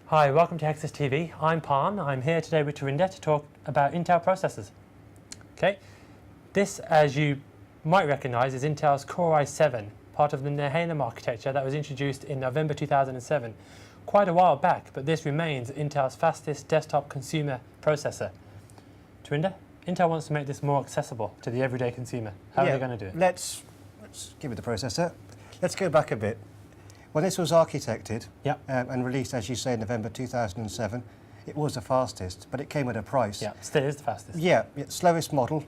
Hi, welcome to HEXUS TV. I'm Parm. I'm here today with Tarinder to talk about Intel processors. Okay, this, as you might recognize, is Intel's Core i7, part of the Nehalem architecture that was introduced in November 2007, quite a while back, but this remains Intel's fastest desktop consumer processor. Tarinder, Intel wants to make this more accessible to the everyday consumer. How are they going to do it? Let's give it the processor. Let's go back a bit. When this was architected and released, as you say, in November 2007, it was the fastest, but it came at a price. Yeah, still is the fastest. Yeah, slowest model,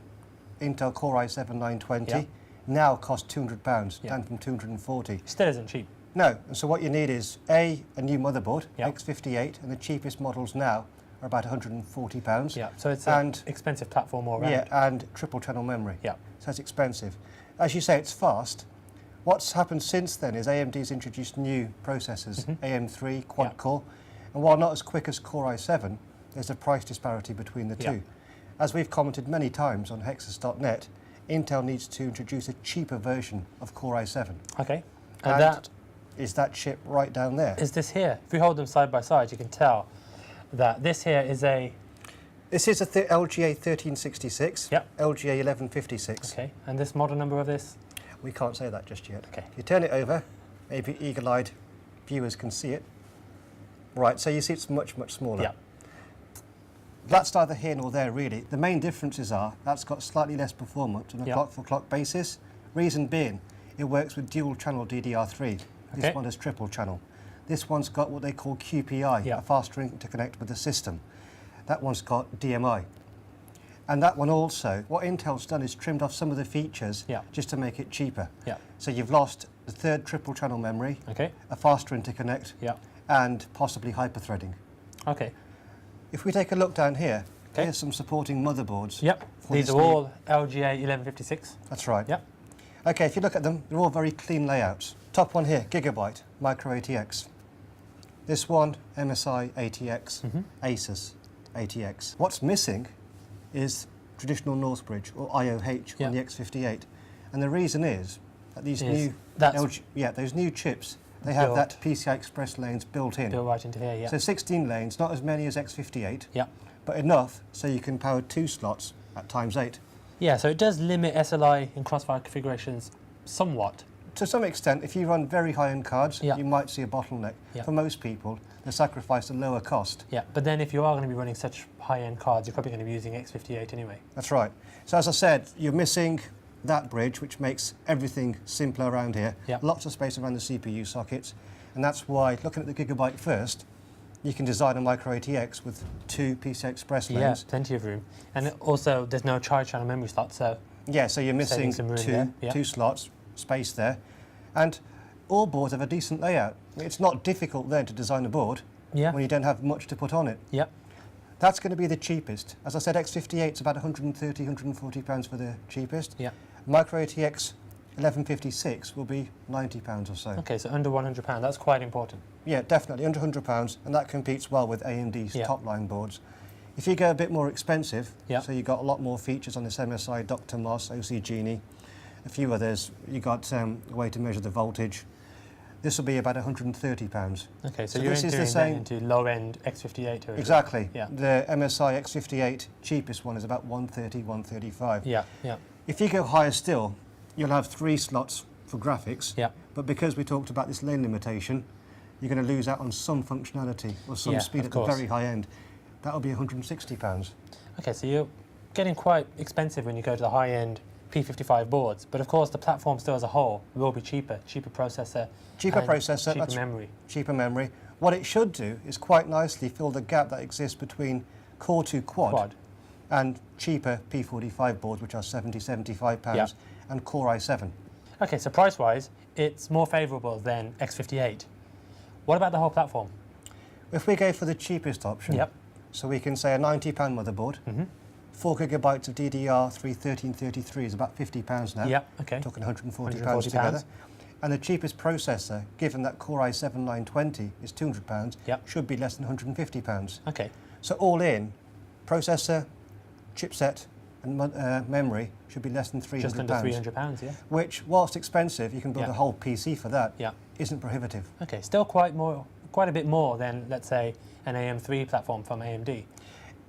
Intel Core i7 920, now costs £200, down from 240. Still isn't cheap. No, and so what you need is a new motherboard, X58, and the cheapest models now are about £140. Yeah, so it's an expensive platform all around. Yeah, and triple channel memory. Yeah. So it's expensive. As you say, it's fast. What's happened since then is AMD's introduced new processors, AM3, quad-core, and while not as quick as Core i7, there's a price disparity between the two. As we've commented many times on HEXUS.net, Intel needs to introduce a cheaper version of Core i7. Okay, and that is that chip right down there. Is this here? If we hold them side by side, you can tell that this here is a... This is a LGA 1366, LGA 1156. Okay, and this model number of this? We can't say that just yet. Okay. If you turn it over, maybe eagle-eyed viewers can see it. Right, so you see it's much, much smaller. Yeah. That's neither here nor there, really. The main differences are that's got slightly less performance on a clock-for-clock basis. Reason being, it works with dual-channel DDR3. This one has triple-channel. This one's got what they call QPI, a faster interconnect with the system. That one's got DMI. And that one also, what Intel's done is trimmed off some of the features just to make it cheaper. So you've lost the third triple channel memory, a faster interconnect, and possibly hyperthreading. Okay. If we take a look down here, here's some supporting motherboards. These are all LGA 1156. That's right. Okay, if you look at them, they're all very clean layouts. Top one here, Gigabyte, Micro ATX. This one, MSI ATX, Asus ATX. What's missing is traditional Northbridge or IOH on the X58, and the reason is that these those new chips, they have that PCI Express lanes built in. Built right into here, So 16 lanes, not as many as X58, but enough so you can power 2 slots at ×8. Yeah, so it does limit SLI in crossfire configurations somewhat. To some extent, if you run very high-end cards, you might see a bottleneck. For most people, they sacrifice a lower cost. Yeah, but then if you are going to be running such high-end cards, you're probably going to be using X58 anyway. That's right. So as I said, you're missing that bridge, which makes everything simpler around here. Lots of space around the CPU sockets, and that's why, looking at the Gigabyte first, you can design a Micro ATX with 2 PCI Express lanes. Yeah, plenty of room. And also, there's no tri-channel memory slot, so... Yeah, so you're missing two slots, space there. And all boards have a decent layout. It's not difficult then to design a board when you don't have much to put on it. That's going to be the cheapest. As I said, X58 is about £130, £140 for the cheapest. Micro ATX 1156 will be £90 or so. Okay, so under £100, that's quite important. Yeah, definitely, under £100, and that competes well with AMD's top-line boards. If you go a bit more expensive, so you've got a lot more features on this MSI, Dr. Moss, OC Genie, a few others, you got a way to measure the voltage. This will be about £130. Okay, so you're entering into low-end X58 territory. Exactly. The MSI X58 cheapest one is about £130, £135. If you go higher still, you'll have 3 slots for graphics. But because we talked about this lane limitation, you're going to lose out on some functionality or some speed at the very high end. That'll be £160. Okay, so you're getting quite expensive when you go to the high-end P55 boards, but of course the platform still as a whole will be cheaper processor, cheaper memory. Cheaper memory. What it should do is quite nicely fill the gap that exists between Core 2 Quad and cheaper P45 boards, which are £70, £75, and Core i7. Okay, so price-wise, it's more favourable than X58. What about the whole platform? If we go for the cheapest option, so we can say a £90 motherboard, 4 gigabytes of DDR3 1333 is about £50 now. Talking £140 together. And the cheapest processor, given that Core i7 920 is £200, should be less than £150. So all in, processor, chipset, and memory should be less than £300. Just under £300, Which, whilst expensive, you can build a whole PC for that. Isn't prohibitive. Okay, still quite quite a bit more than, let's say, an AM3 platform from AMD.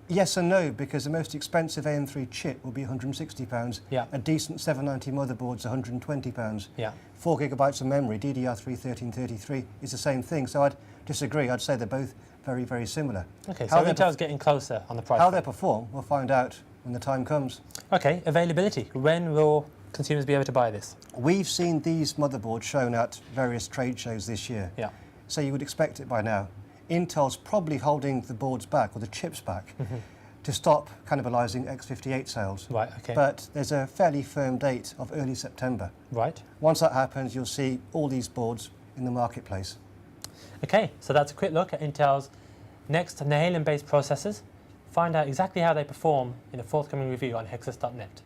Yes and no, because the most expensive AM3 chip will be £160. Yeah. A decent 790 motherboard's £120. Yeah. 4 gigabytes of memory, DDR3 1333 is the same thing. So I'd disagree. I'd say they're both very, very similar. Okay, so Intel's getting closer on the price. How they perform, we'll find out when the time comes. Okay, availability. When will consumers be able to buy this? We've seen these motherboards shown at various trade shows this year. Yeah. So you would expect it by now. Intel's probably holding the boards back, or the chips back, to stop cannibalising x58 sales. Right, okay. But there's a fairly firm date of early September. Right. Once that happens, you'll see all these boards in the marketplace. Okay, so that's a quick look at Intel's next Nehalem-based processors. Find out exactly how they perform in a forthcoming review on HEXUS.net.